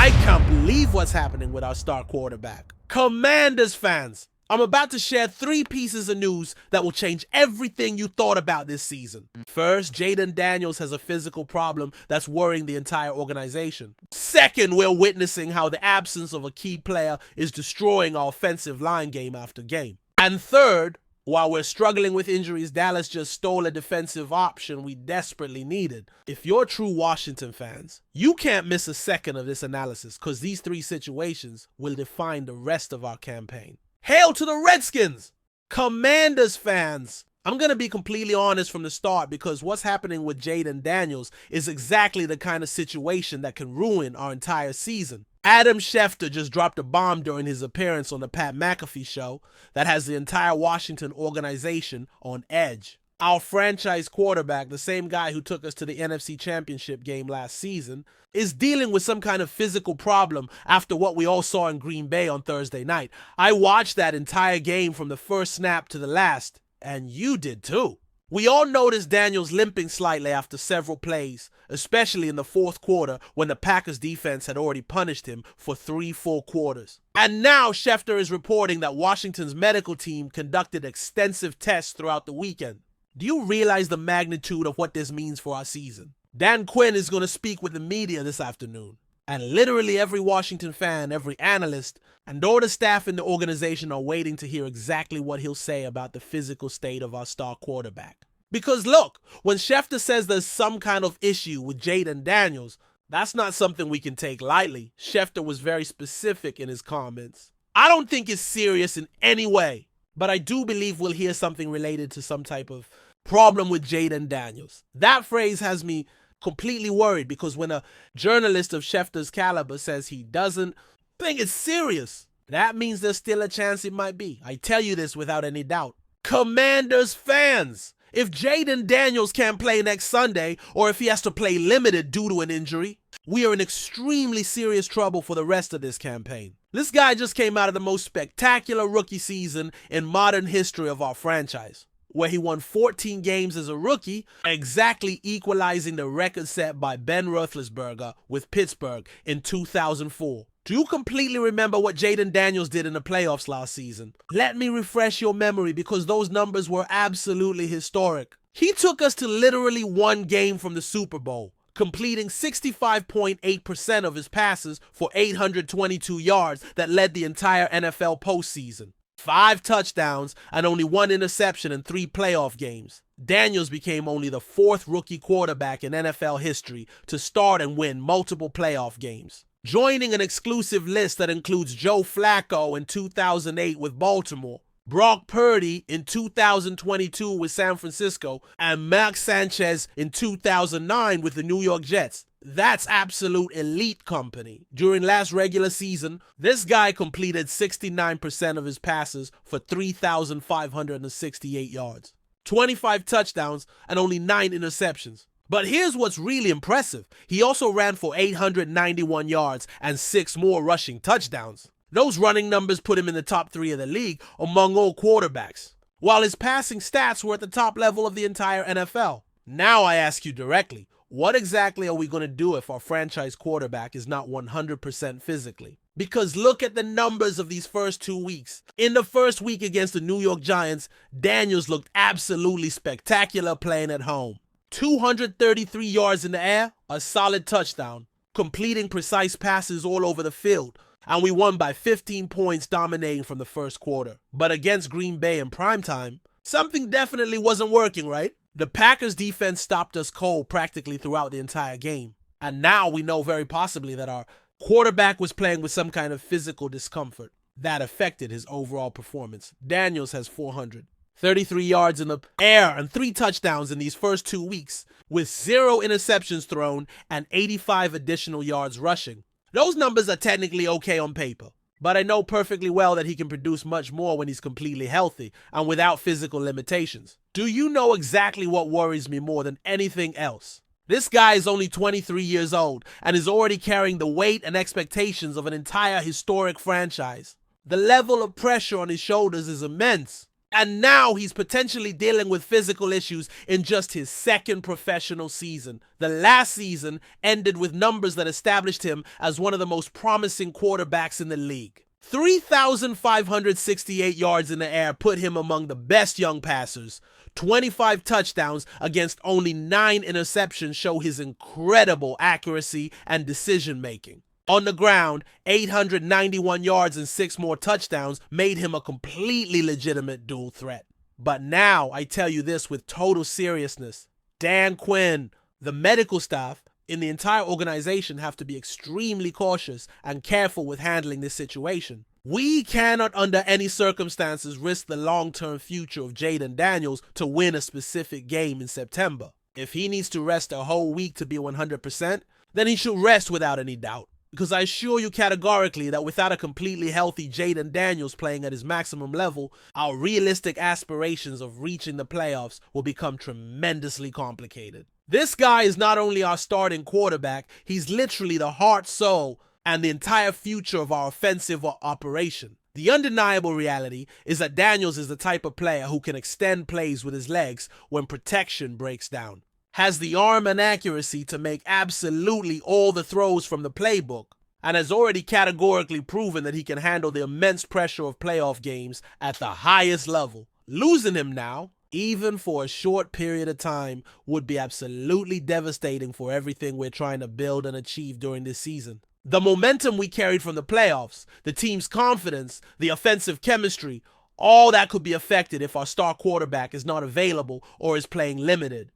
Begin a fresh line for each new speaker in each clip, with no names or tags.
I can't believe what's happening with our star quarterback. Commanders fans, I'm about to share 3 pieces of news that will change everything you thought about this season. First, Jayden Daniels has a physical problem that's worrying the entire organization. Second, we're witnessing how the absence of a key player is destroying our offensive line game after game. And third, while we're struggling with injuries, Dallas just stole a defensive option we desperately needed. If you're true Washington fans, you can't miss a second of this analysis because these 3 situations will define the rest of our campaign. Hail to the Redskins! Commanders fans, I'm going to be completely honest from the start because what's happening with Jayden Daniels is exactly the kind of situation that can ruin our entire season. Adam Schefter just dropped a bomb during his appearance on the Pat McAfee show that has the entire Washington organization on edge. Our franchise quarterback, the same guy who took us to the NFC Championship game last season, is dealing with some kind of physical problem after what we all saw in Green Bay on Thursday night. I watched that entire game from the first snap to the last, and you did too. We all noticed Daniels limping slightly after several plays, especially in the 4th quarter when the Packers defense had already punished him for 3 full quarters. And now Schefter is reporting that Washington's medical team conducted extensive tests throughout the weekend. Do you realize the magnitude of what this means for our season? Dan Quinn is going to speak with the media this afternoon. And literally every Washington fan, every analyst, and all the staff in the organization are waiting to hear exactly what he'll say about the physical state of our star quarterback. Because look, when Schefter says there's some kind of issue with Jayden Daniels, that's not something we can take lightly. Schefter was very specific in his comments. I don't think it's serious in any way, but I do believe we'll hear something related to some type of problem with Jayden Daniels. That phrase has me completely worried because when a journalist of Schefter's caliber says he doesn't think it's serious, that means there's still a chance it might be. I tell you this without any doubt. Commanders fans, if Jayden Daniels can't play next Sunday or if he has to play limited due to an injury, we are in extremely serious trouble for the rest of this campaign. This guy just came out of the most spectacular rookie season in modern history of our franchise, where he won 14 games as a rookie, exactly equalizing the record set by Ben Roethlisberger with Pittsburgh in 2004. Do you completely remember what Jayden Daniels did in the playoffs last season? Let me refresh your memory because those numbers were absolutely historic. He took us to literally 1 game from the Super Bowl, completing 65.8% of his passes for 822 yards that led the entire NFL postseason. 5 touchdowns and only 1 interception in 3 playoff games. Daniels became only the 4th rookie quarterback in NFL history to start and win multiple playoff games, joining an exclusive list that includes Joe Flacco in 2008 with Baltimore, Brock Purdy in 2022 with San Francisco, and Max Sanchez in 2009 with the New York Jets. That's absolute elite company. During last regular season, this guy completed 69% of his passes for 3,568 yards, 25 touchdowns, and only 9 interceptions. But here's what's really impressive. He also ran for 891 yards and 6 more rushing touchdowns. Those running numbers put him in the top 3 of the league among all quarterbacks, while his passing stats were at the top level of the entire NFL. Now I ask you directly, what exactly are we going to do if our franchise quarterback is not 100% physically? Because look at the numbers of these first 2 weeks. In the first week against the New York Giants, Daniels looked absolutely spectacular playing at home. 233 yards in the air, a solid touchdown, completing precise passes all over the field, and we won by 15 points dominating from the first quarter. But against Green Bay in primetime, something definitely wasn't working, right? The Packers defense stopped us cold practically throughout the entire game. And now we know very possibly that our quarterback was playing with some kind of physical discomfort that affected his overall performance. Daniels has 433 yards in the air and 3 touchdowns in these first 2 weeks, with 0 interceptions thrown and 85 additional yards rushing. Those numbers are technically okay on paper, but I know perfectly well that he can produce much more when he's completely healthy and without physical limitations. Do you know exactly what worries me more than anything else? This guy is only 23 years old and is already carrying the weight and expectations of an entire historic franchise. The level of pressure on his shoulders is immense. And now he's potentially dealing with physical issues in just his second professional season. The last season ended with numbers that established him as one of the most promising quarterbacks in the league. 3,568 yards in the air put him among the best young passers. 25 touchdowns against only 9 interceptions show his incredible accuracy and decision-making. On the ground, 891 yards and 6 more touchdowns made him a completely legitimate dual threat. But now, I tell you this with total seriousness, Dan Quinn, the medical staff, in the entire organization have to be extremely cautious and careful with handling this situation. We cannot under any circumstances risk the long-term future of Jayden Daniels to win a specific game in September. If he needs to rest a whole week to be 100%, then he should rest without any doubt. Because I assure you categorically that without a completely healthy Jayden Daniels playing at his maximum level, our realistic aspirations of reaching the playoffs will become tremendously complicated. This guy is not only our starting quarterback, he's literally the heart, soul, and the entire future of our offensive operation. The undeniable reality is that Daniels is the type of player who can extend plays with his legs when protection breaks down, has the arm and accuracy to make absolutely all the throws from the playbook, and has already categorically proven that he can handle the immense pressure of playoff games at the highest level. Losing him now, even for a short period of time, would be absolutely devastating for everything we're trying to build and achieve during this season. The momentum we carried from the playoffs, the team's confidence, the offensive chemistry, all that could be affected if our star quarterback is not available or is playing limited.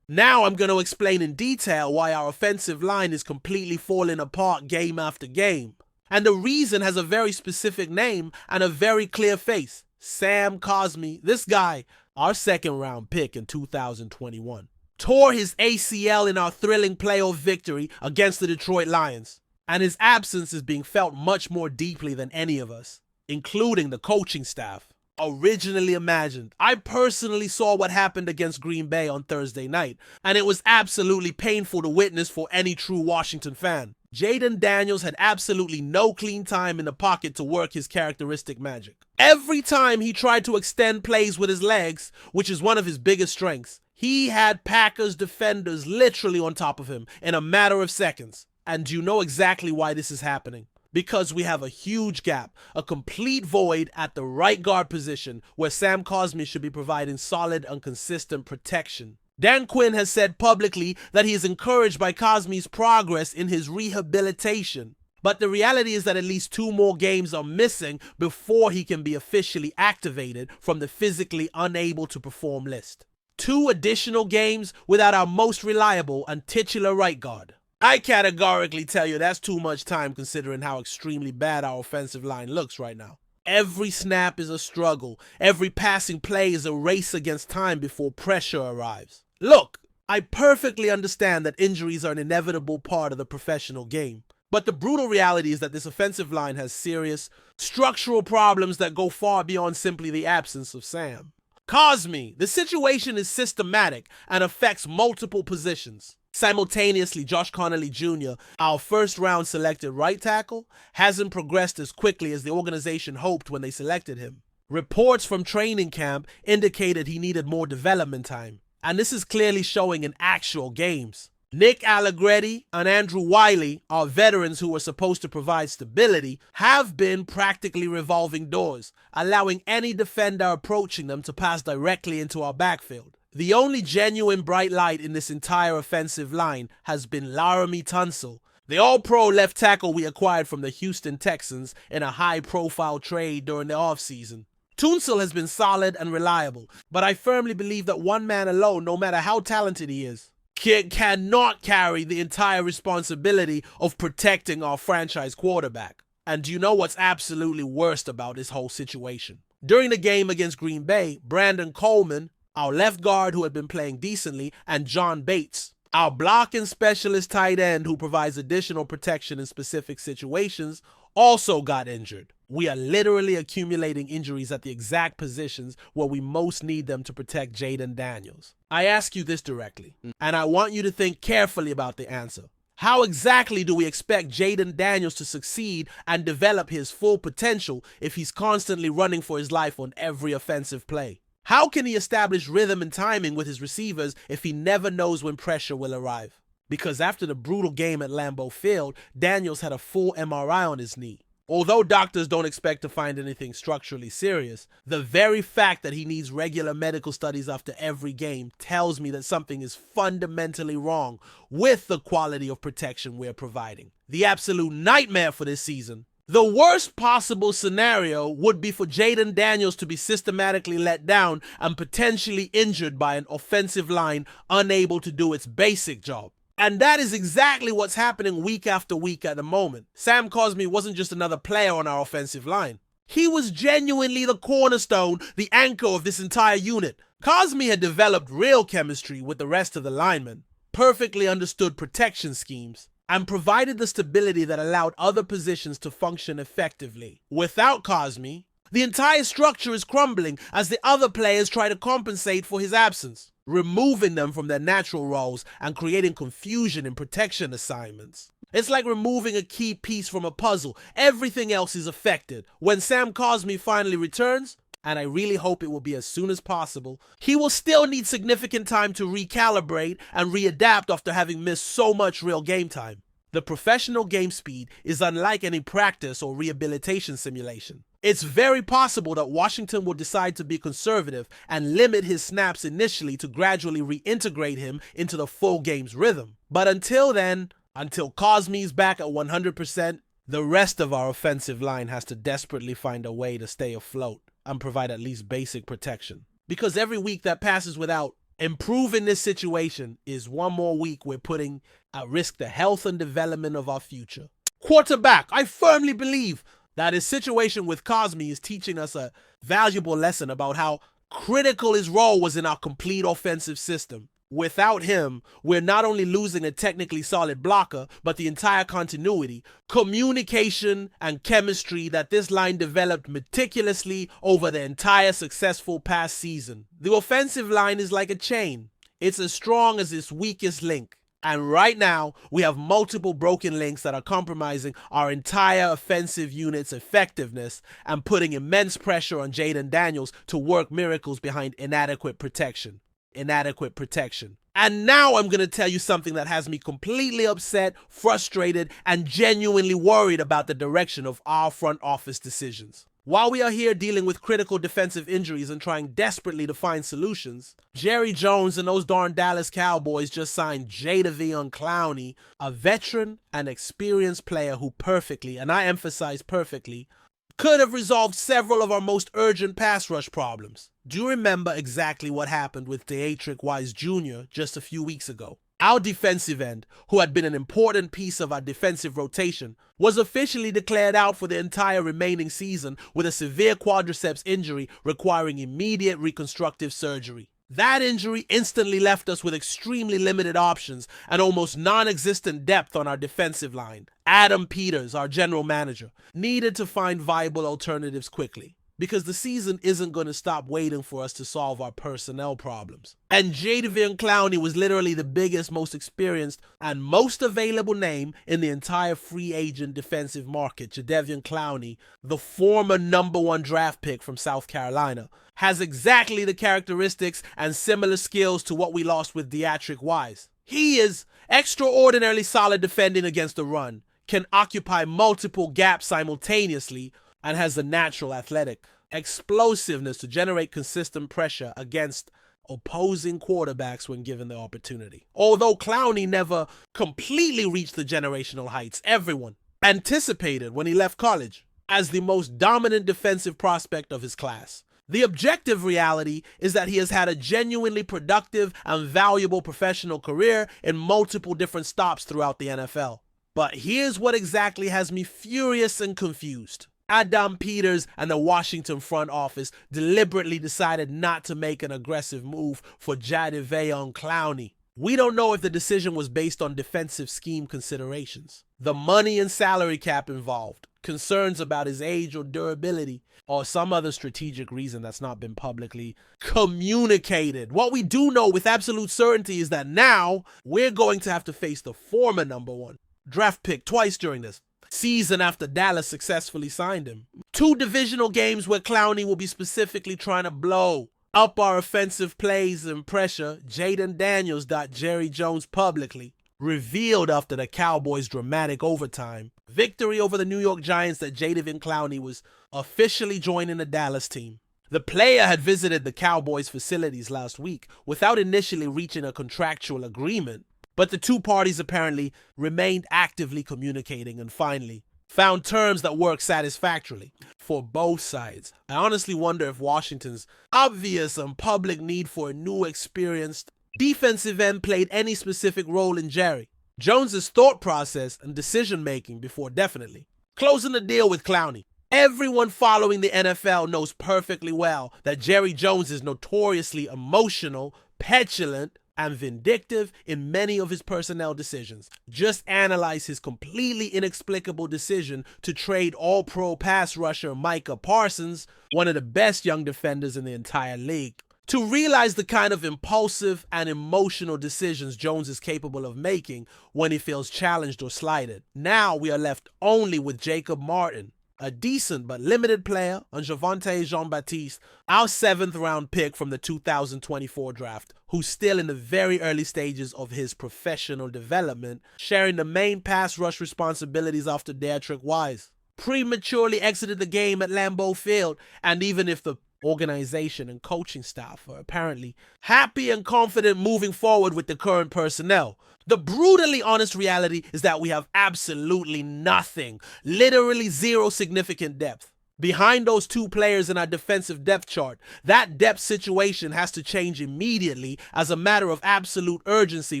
Now I'm going to explain in detail why our offensive line is completely falling apart game after game. And the reason has a very specific name and a very clear face. Sam Cosmi, this guy, our second round pick in 2021, tore his ACL in our thrilling playoff victory against the Detroit Lions. And his absence is being felt much more deeply than any of us, including the coaching staff. Originally imagined. I personally saw what happened against Green Bay on Thursday night, and it was absolutely painful to witness for any true Washington fan. Jayden Daniels had absolutely no clean time in the pocket to work his characteristic magic. Every time he tried to extend plays with his legs, which is one of his biggest strengths, he had Packers defenders literally on top of him in a matter of seconds. And you know exactly why this is happening. Because we have a huge gap, a complete void at the right guard position where Sam Cosmi should be providing solid and consistent protection. Dan Quinn has said publicly that he is encouraged by Cosmi's progress in his rehabilitation. But the reality is that at least 2 more games are missing before he can be officially activated from the physically unable to perform list. 2 additional games without our most reliable and titular right guard. I categorically tell you that's too much time considering how extremely bad our offensive line looks right now. Every snap is a struggle. Every passing play is a race against time before pressure arrives. Look, I perfectly understand that injuries are an inevitable part of the professional game. But the brutal reality is that this offensive line has serious structural problems that go far beyond simply the absence of Sam. Cosmi, the situation is systematic and affects multiple positions. Simultaneously, Josh Connolly Jr., our first-round selected right tackle, hasn't progressed as quickly as the organization hoped when they selected him. Reports from training camp indicated he needed more development time, and this is clearly showing in actual games. Nick Allegretti and Andrew Wiley, our veterans who were supposed to provide stability, have been practically revolving doors, allowing any defender approaching them to pass directly into our backfield. The only genuine bright light in this entire offensive line has been Laramie Tunsil, the all-pro left tackle we acquired from the Houston Texans in a high-profile trade during the offseason. Tunsil has been solid and reliable, but I firmly believe that one man alone, no matter how talented he is, cannot carry the entire responsibility of protecting our franchise quarterback. And do you know what's absolutely worst about this whole situation? During the game against Green Bay, Brandon Coleman, our left guard who had been playing decently, and John Bates, our blocking specialist tight end who provides additional protection in specific situations, also got injured. We are literally accumulating injuries at the exact positions where we most need them to protect Jayden Daniels. I ask you this directly, and I want you to think carefully about the answer. How exactly do we expect Jayden Daniels to succeed and develop his full potential if he's constantly running for his life on every offensive play? How can he establish rhythm and timing with his receivers if he never knows when pressure will arrive? Because after the brutal game at Lambeau Field, Daniels had a full MRI on his knee. Although doctors don't expect to find anything structurally serious, the very fact that he needs regular medical studies after every game tells me that something is fundamentally wrong with the quality of protection we're providing. The absolute nightmare for this season. The worst possible scenario would be for Jayden Daniels to be systematically let down and potentially injured by an offensive line unable to do its basic job. And that is exactly what's happening week after week at the moment. Sam Cosmi wasn't just another player on our offensive line. He was genuinely the cornerstone, the anchor of this entire unit. Cosmi had developed real chemistry with the rest of the linemen, perfectly understood protection schemes, and provided the stability that allowed other positions to function effectively. Without Cosmi, the entire structure is crumbling as the other players try to compensate for his absence, removing them from their natural roles and creating confusion in protection assignments. It's like removing a key piece from a puzzle. Everything else is affected. When Sam Cosmi finally returns, and I really hope it will be as soon as possible, he will still need significant time to recalibrate and readapt after having missed so much real game time. The professional game speed is unlike any practice or rehabilitation simulation. It's very possible that Washington will decide to be conservative and limit his snaps initially to gradually reintegrate him into the full game's rhythm. But until then, until Cosmi's back at 100%, the rest of our offensive line has to desperately find a way to stay afloat and provide at least basic protection. Because every week that passes without improving this situation is one more week we're putting at risk the health and development of our future. Quarterback, I firmly believe that his situation with Cosmi is teaching us a valuable lesson about how critical his role was in our complete offensive system. Without him, we're not only losing a technically solid blocker, but the entire continuity, communication, and chemistry that this line developed meticulously over the entire successful past season. The offensive line is like a chain. It's as strong as its weakest link. And right now, we have multiple broken links that are compromising our entire offensive unit's effectiveness and putting immense pressure on Jayden Daniels to work miracles behind inadequate protection. And now I'm going to tell you something that has me completely upset, frustrated, and genuinely worried about the direction of our front office decisions. While we are here dealing with critical defensive injuries and trying desperately to find solutions, Jerry Jones and those darn Dallas Cowboys just signed Jayden Daniels, a veteran and experienced player who perfectly, and I emphasize perfectly, could have resolved several of our most urgent pass rush problems. Do you remember exactly what happened with Deatrich Wise Jr. just a few weeks ago? Our defensive end, who had been an important piece of our defensive rotation, was officially declared out for the entire remaining season with a severe quadriceps injury requiring immediate reconstructive surgery. That injury instantly left us with extremely limited options and almost non-existent depth on our defensive line. Adam Peters, our general manager, needed to find viable alternatives quickly, because the season isn't going to stop waiting for us to solve our personnel problems. And Jayden Daniels was literally the biggest, most experienced, and most available name in the entire free agent defensive market. Jayden Daniels, the former #1 draft pick from South Carolina, has exactly the characteristics and similar skills to what we lost with Deatrich Wise. He is extraordinarily solid defending against the run, can occupy multiple gaps simultaneously, and has the natural athletic explosiveness to generate consistent pressure against opposing quarterbacks when given the opportunity. Although Clowney never completely reached the generational heights everyone anticipated when he left college as the most dominant defensive prospect of his class, the objective reality is that he has had a genuinely productive and valuable professional career in multiple different stops throughout the NFL. But here's what exactly has me furious and confused. Adam Peters and the Washington front office deliberately decided not to make an aggressive move for Jayden Daniels. We don't know if the decision was based on defensive scheme considerations, the money and salary cap involved, concerns about his age or durability, or some other strategic reason that's not been publicly communicated. What we do know with absolute certainty is that now we're going to have to face the former #1 draft pick twice during this season after Dallas successfully signed him. 2 divisional games where Clowney will be specifically trying to blow up our offensive plays and pressure. Jayden Daniels Jerry Jones publicly revealed after the Cowboys' dramatic overtime victory over the New York Giants that Jadeveon Clowney was officially joining the Dallas team. The player had visited the Cowboys' facilities last week without initially reaching a contractual agreement, but the two parties apparently remained actively communicating and finally found terms that work satisfactorily for both sides. I honestly wonder if Washington's obvious and public need for a new experienced defensive end played any specific role in Jerry Jones's thought process and decision-making before definitely closing the deal with Clowney. Everyone following the NFL knows perfectly well that Jerry Jones is notoriously emotional, petulant, and vindictive in many of his personnel decisions. Just analyze his completely inexplicable decision to trade all-pro pass rusher Micah Parsons, one of the best young defenders in the entire league, to realize the kind of impulsive and emotional decisions Jones is capable of making when he feels challenged or slighted. Now we are left only with Jacob Martin, a decent but limited player, on Javonte Jean-Baptiste, our 7th round pick from the 2024 draft, who's still in the very early stages of his professional development, sharing the main pass rush responsibilities after Deatrick Wise prematurely exited the game at Lambeau Field. And even if the organization and coaching staff are apparently happy and confident moving forward with the current personnel, the brutally honest reality is that we have absolutely nothing, literally zero significant depth. Behind those 2 players in our defensive depth chart, that depth situation has to change immediately as a matter of absolute urgency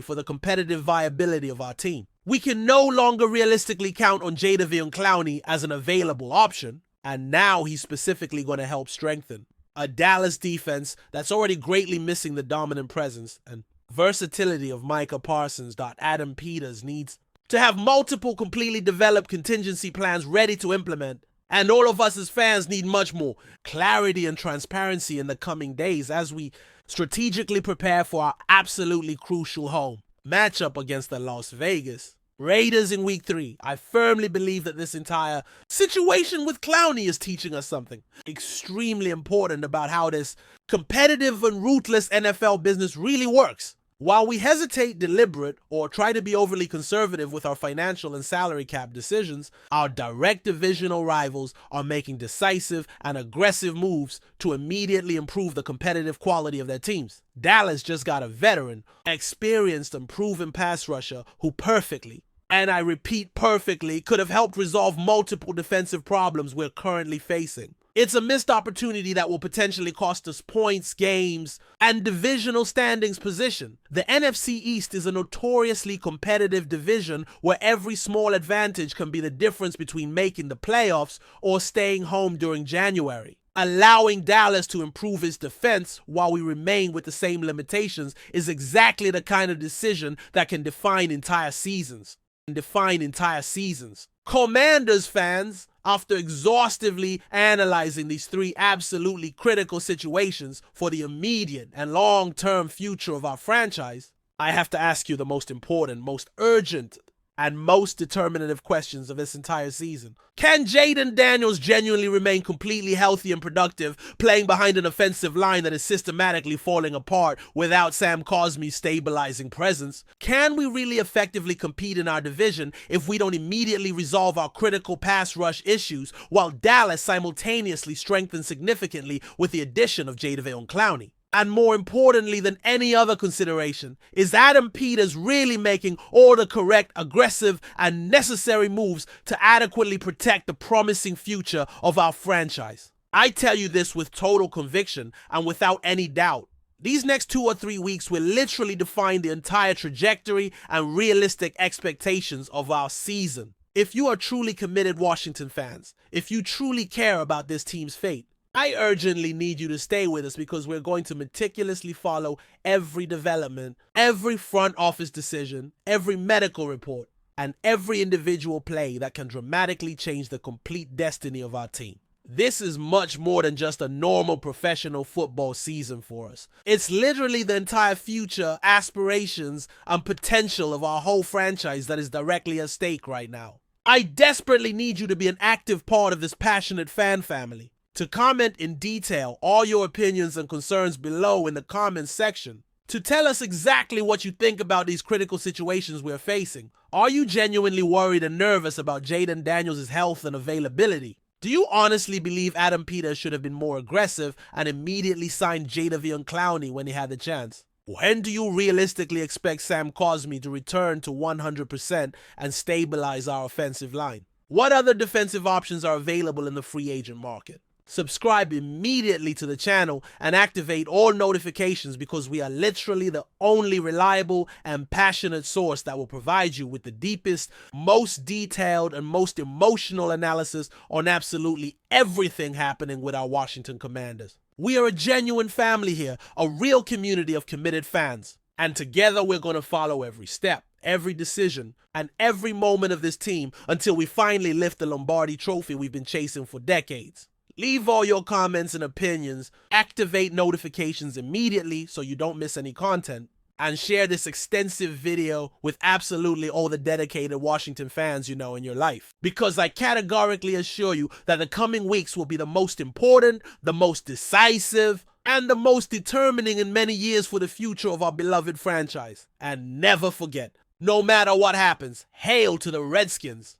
for the competitive viability of our team. We can no longer realistically count on Jadeveon Clowney as an available option, and now he's specifically going to help strengthen a Dallas defense that's already greatly missing the dominant presence and versatility of Micah Parsons. Adam Peters needs to have multiple completely developed contingency plans ready to implement, and all of us as fans need much more clarity and transparency in the coming days as we strategically prepare for our absolutely crucial home matchup against the Las Vegas Raiders in Week 3. I firmly believe that this entire situation with Clowney is teaching us something extremely important about how this competitive and ruthless NFL business really works. While we hesitate, deliberate, or try to be overly conservative with our financial and salary cap decisions, our direct divisional rivals are making decisive and aggressive moves to immediately improve the competitive quality of their teams. Dallas just got a veteran, experienced, and proven pass rusher who perfectly, and I repeat perfectly, could have helped resolve multiple defensive problems we're currently facing. It's a missed opportunity that will potentially cost us points, games, and divisional standings position. The NFC East is a notoriously competitive division where every small advantage can be the difference between making the playoffs or staying home during January. Allowing Dallas to improve its defense while we remain with the same limitations is exactly the kind of decision that can define entire seasons. Commanders fans, after exhaustively analyzing these 3 absolutely critical situations for the immediate and long-term future of our franchise, I have to ask you the most important, most urgent, and most determinative questions of this entire season. Can Jayden Daniels genuinely remain completely healthy and productive playing behind an offensive line that is systematically falling apart without Sam Cosmi's stabilizing presence? Can we really effectively compete in our division if we don't immediately resolve our critical pass rush issues while Dallas simultaneously strengthens significantly with the addition of Jadeveon Clowney? And more importantly than any other consideration, is Adam Peters really making all the correct, aggressive, and necessary moves to adequately protect the promising future of our franchise? I tell you this with total conviction and without any doubt. These next 2 or 3 weeks will literally define the entire trajectory and realistic expectations of our season. If you are truly committed Washington fans, if you truly care about this team's fate, I urgently need you to stay with us because we're going to meticulously follow every development, every front office decision, every medical report, and every individual play that can dramatically change the complete destiny of our team. This is much more than just a normal professional football season for us. It's literally the entire future, aspirations, and potential of our whole franchise that is directly at stake right now. I desperately need you to be an active part of this passionate fan family. To comment in detail all your opinions and concerns below in the comments section. To tell us exactly what you think about these critical situations we're facing. Are you genuinely worried and nervous about Jayden Daniels' health and availability? Do you honestly believe Adam Peters should have been more aggressive and immediately signed Jadeveon Clowney when he had the chance? When do you realistically expect Sam Cosmi to return to 100% and stabilize our offensive line? What other defensive options are available in the free agent market? Subscribe immediately to the channel and activate all notifications because we are literally the only reliable and passionate source that will provide you with the deepest, most detailed, and most emotional analysis on absolutely everything happening with our Washington Commanders. We are a genuine family here, a real community of committed fans. And together we're going to follow every step, every decision, and every moment of this team until we finally lift the Lombardi trophy we've been chasing for decades. Leave all your comments and opinions, activate notifications immediately so you don't miss any content, and share this extensive video with absolutely all the dedicated Washington fans you know in your life. Because I categorically assure you that the coming weeks will be the most important, the most decisive, and the most determining in many years for the future of our beloved franchise. And never forget, no matter what happens, hail to the Redskins.